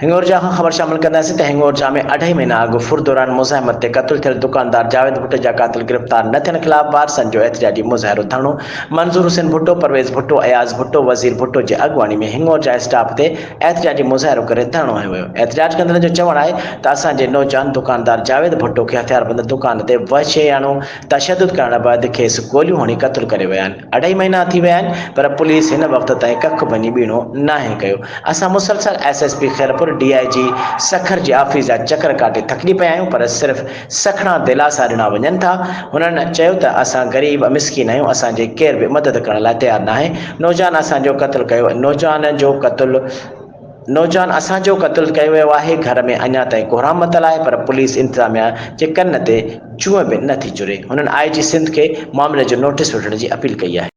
हिंगोरजा खां ख़बर शामिल कंदासीं त हिंगोरजा में 2.5 महीना अॻु फुर दौरान मुज़ाहिमत ते क़त्ल थियल दुकानदार जावेद भुट्टो जा क़ातिल गिरफ़्तार न थियण ख़िलाफ़ वारसनि जो एहतिजाजी मुज़ाहिरो धरणो मंज़ूर हुसैन भुट्टो, परवेज़ भुट्टो, अयाज़ भुट्टो, वज़ीर भुट्टो जे अॻुवाणी में हिंगोरजा स्टाफ ते एहतिजाजी मुज़ाहिरो करे धरणो हंयो वियो। एहतिजाज कंदड़नि जो चवणु आहे त असांजे नौजवान दुकानदार जावेद भुट्टो खे हथियारबंद दुकान ते वहशियाणो तशद्दुद करण बैदि खेसि गोलियूं हणी क़त्ल करे विया आहिनि। 2.5 महीना थी विया आहिनि पर पुलिस हिन वक़्त ताईं कख बि बीणो नाहे कयो। असां मुसलसल एसएसपी खैरपुर डीआईजी सखर जे ऑफिस जा चकर काटे थकिजी पिया आहियूं पर सिर्फ़ सखणा दिलासा ॾिना वञनि था। हुननि चयो त असां ग़रीब मिसकिन आहियूं, असांजे केर बि मदद करण लाइ तयारु न आहे। नौजवान असांजो क़त्ल कयो, नौजवान असांजो क़त्ल कयो वियो आहे। घर में अञा ताईं कोहराम मतल आहे पर पुलिस इंतज़ामिया जे कन ते जूअं बि नथी चुरे। हुननि आईजी सिंध खे मामले जो नोटिस वठण जी अपील कई आहे।